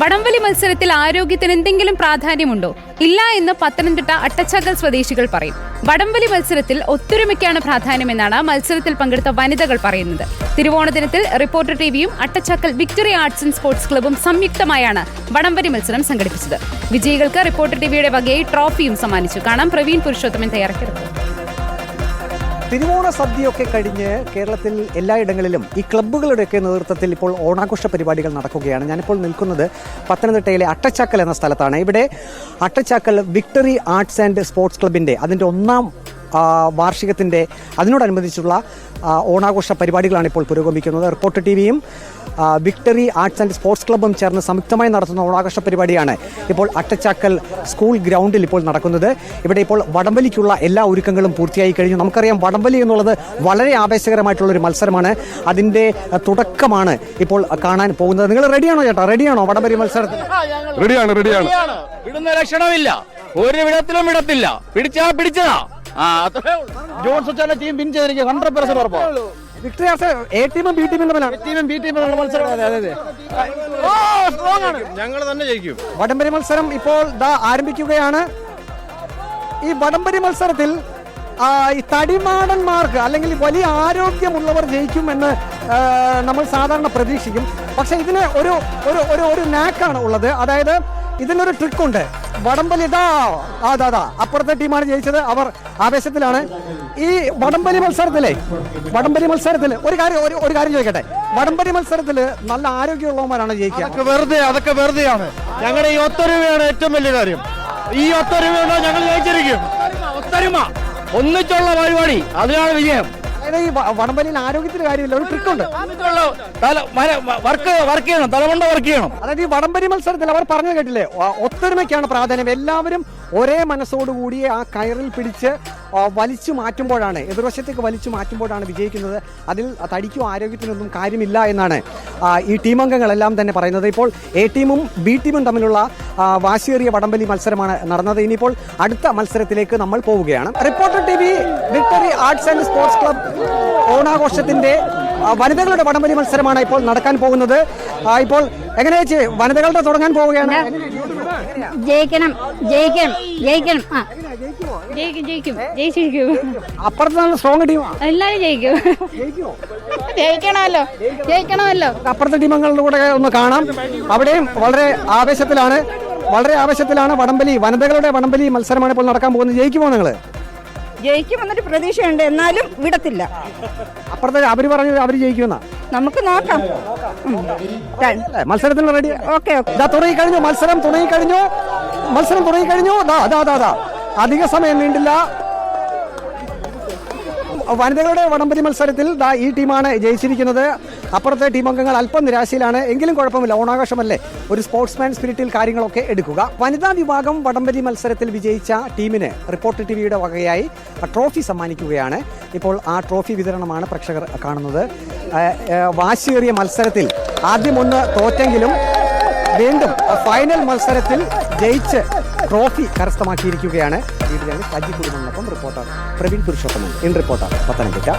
വടംവലി മത്സരത്തിൽ ആരോഗ്യത്തിന് എന്തെങ്കിലും പ്രാധാന്യമുണ്ടോ? ഇല്ല എന്ന് പത്തനംതിട്ട അട്ടച്ചാക്കൽ സ്വദേശികൾ പറയും. വടംവലി മത്സരത്തിൽ ഒത്തൊരുമയ്ക്കാണ് പ്രാധാന്യമെന്നാണ് മത്സരത്തിൽ പങ്കെടുത്ത വനിതകൾ പറയുന്നത്. തിരുവോണദിനത്തിൽ റിപ്പോർട്ടർ ടിവിയും Attachakkal victory arts and sports ക്ലബ്ബും സംയുക്തമായാണ് വടംവലി മത്സരം സംഘടിപ്പിച്ചത്. വിജയികൾക്ക് റിപ്പോർട്ടർ ടിവിയുടെ വകയായി ട്രോഫിയും സമ്മാനിച്ചു. കാണാം പ്രവീൺ പുരുഷോത്തമൻ തയ്യാറാക്കിയ റിപ്പോർട്ട്. തിരുവോണ സദ്യയൊക്കെ കഴിഞ്ഞ് കേരളത്തിൽ എല്ലായിടങ്ങളിലും ഈ ക്ലബ്ബുകളുടെയൊക്കെ നേതൃത്വത്തിൽ ഇപ്പോൾ ഓണാഘോഷ പരിപാടികൾ നടക്കുകയാണ്. ഞാനിപ്പോൾ നിൽക്കുന്നത് പത്തനംതിട്ടയിലെ അട്ടച്ചാക്കൽ എന്ന സ്ഥലത്താണ്. ഇവിടെ Attachakkal victory arts and sports ക്ലബിൻ്റെ അതിൻ്റെ 1ാം വാർഷികത്തിൻ്റെ അതിനോടനുബന്ധിച്ചുള്ള ഓണാഘോഷ പരിപാടികളാണ് ഇപ്പോൾ പുരോഗമിക്കുന്നത്. റിപ്പോർട്ടർ ടിവിയും വിക്ടറി ആർട്സ് ആൻഡ് സ്പോർട്സ് ക്ലബ്ബും ചേർന്ന് സംയുക്തമായി നടത്തുന്ന ഓണാഘോഷ പരിപാടിയാണ് ഇപ്പോൾ അട്ടച്ചാക്കൽ സ്കൂൾ ഗ്രൗണ്ടിൽ ഇപ്പോൾ നടക്കുന്നത്. ഇവിടെ ഇപ്പോൾ വടംവലിക്കുള്ള എല്ലാ ഒരുക്കങ്ങളും പൂർത്തിയായി കഴിഞ്ഞു. നമുക്കറിയാം വടംവലി എന്നുള്ളത് വളരെ ആവേശകരമായിട്ടുള്ളൊരു മത്സരമാണ്. അതിൻ്റെ തുടക്കമാണ് ഇപ്പോൾ കാണാൻ പോകുന്നത്. നിങ്ങൾ റെഡിയാണോ ചേട്ടാ? റെഡിയാണോ വടംവലി മത്സരത്തിൽ? റെഡിയാണ്. വിടുന്ന ലക്ഷണമില്ല, ഒരു വിടത്തിലും വിടത്തില്ല. പിടിച്ചതാ. ജോൺസൺ ടീം വിൻ ചെയ്തിരിക്കും 100% ഉറപ്പാണ്. വിക്ടറി ആർട്സ് എ ടീമും ബി ടീമും തമ്മിലാണ് മത്സരം. ഞങ്ങൾ തന്നെ ജയിക്കും. വടംവലി മത്സരം ഇപ്പോൾ ആരംഭിക്കുകയാണ്. ഈ വടംവലി മത്സരത്തിൽ ഈ തടിമാടന്മാർക്ക് അല്ലെങ്കിൽ വലിയ ആരോഗ്യമുള്ളവർ ജയിക്കുമെന്ന് നമ്മൾ സാധാരണ പ്രതീക്ഷിക്കും. പക്ഷെ ഇതിന് ഒരു നാക്കാണ് ഉള്ളത്. അതായത് ഇതിനൊരു ട്രിക്കുണ്ട്. വടംവലി അപ്പുറത്തെ ടീമാണ് ജയിച്ചത്. അവർ ആവേശത്തിലാണ്. ഈ വടംവലി മത്സരത്തിൽ ഒരു കാര്യം ചോദിക്കട്ടെ. വടംവലി മത്സരത്തിൽ നല്ല ആരോഗ്യമുള്ളവന്മാരാണ് ജയിക്കുക. അതൊക്കെ വെറുതെയാണ്. ഞങ്ങളുടെ ഈ ഒത്തൊരുമയാണ് ഏറ്റവും വലിയ കാര്യം. ഈ ഒത്തൊരുമ ഞങ്ങൾ ജയിച്ചിരിക്കും. ഒത്തൊരുമ, ഒന്നിച്ചുള്ള പരിപാടി, അതിനാണ് വിജയം. അതായത് ഈ വടംവലിയിൽ ആരോഗ്യത്തിന് കാര്യമില്ല, ഒരു ട്രിക്കുണ്ട്. വർക്ക് ചെയ്യണം, തലമുണ്ട വർക്ക് ചെയ്യണം. അതായത് ഈ വടംവലി മത്സരത്തിൽ അവർ പറഞ്ഞു കേട്ടില്ലേ, ഒത്തൊരുമയ്ക്കാണ് പ്രാധാന്യം. എല്ലാവരും ഒരേ മനസ്സോടുകൂടി ആ കയറിൽ പിടിച്ച് വലിച്ചു മാറ്റുമ്പോഴാണ്, എതിർവശത്തേക്ക് വലിച്ചു മാറ്റുമ്പോഴാണ് വിജയിക്കുന്നത്. അതിൽ തടിക്കും ആരോഗ്യത്തിനൊന്നും കാര്യമില്ല എന്നാണ് ഈ ടീമംഗങ്ങളെല്ലാം തന്നെ പറയുന്നത്. ഇപ്പോൾ എ ടീമും ബി ടീമും തമ്മിലുള്ള വാശിയേറിയ വടംവലി മത്സരമാണ് നടന്നത്. ഇനിയിപ്പോൾ അടുത്ത മത്സരത്തിലേക്ക് നമ്മൾ പോവുകയാണ്. Reporter TV victory arts and sports club ഓണാഘോഷത്തിന്റെ വനിതകളുടെ വടംവലി മത്സരമാണ് ഇപ്പോൾ നടക്കാൻ പോകുന്നത്. ഇപ്പോൾ എങ്ങനെയാ വനിതകളുടെ തുടങ്ങാൻ പോവുകയാണ്? അപ്പുറത്ത് നല്ല സ്ട്രോങ് ടീമാണ്. എല്ലാവരും ജയിക്കണമല്ലോ. അപ്പുറത്തെ ടീമുകളുടെ കൂടെ ഒന്ന് കാണാം. അവിടെയും വളരെ ആവേശത്തിലാണ് വനിതകളുടെ വടംവലി മത്സരമാണ് ഇപ്പോൾ നടക്കാൻ പോകുന്നത്. ജയിക്കുമോ നിങ്ങൾ? ജയിക്കുമെന്നൊരു പ്രതീക്ഷയുണ്ട്, എന്നാലും വിടത്തില്ല. അപ്പുറത്തെ അവര് പറഞ്ഞു അവര് ജയിക്കുമെന്നാ. നമുക്ക് നോക്കാം. മത്സരത്തിന് റെഡി. ഓക്കെ. തുടങ്ങിക്കഴിഞ്ഞു. മത്സരം തുടങ്ങിക്കഴിഞ്ഞു. അധിക സമയം നീണ്ടില്ല. വനിതകളുടെ വടംവലി മത്സരത്തിൽ ഈ ടീമാണ് ജയിച്ചിരിക്കുന്നത്. അപ്പുറത്തെ ടീം അംഗങ്ങൾ അല്പം നിരാശയിലാണ്. എങ്കിലും കുഴപ്പമില്ല, ഓണാഘോഷമല്ലേ, ഒരു സ്പോർട്സ്മാൻ സ്പിരിറ്റിൽ കാര്യങ്ങളൊക്കെ എടുക്കുക. വനിതാ വിഭാഗം വടംവലി മത്സരത്തിൽ വിജയിച്ച ടീമിന് റിപ്പോർട്ടർ ടിവിയുടെ വകയായി ട്രോഫി സമ്മാനിക്കുകയാണ്. ഇപ്പോൾ ആ ട്രോഫി വിതരണമാണ് പ്രേക്ഷകർ കാണുന്നത്. വാശിയേറിയ മത്സരത്തിൽ ആദ്യം ഒന്ന് തോറ്റെങ്കിലും വീണ്ടും ഫൈനൽ മത്സരത്തിൽ ജയിച്ച് ട്രോഫി കരസ്ഥമാക്കിയിരിക്കുകയാണ്. വീട്ടിലാണ് സജി കുടുംബത്തിനൊപ്പം reporter Praveen Purushothaman. In reporter Pathanamthitta.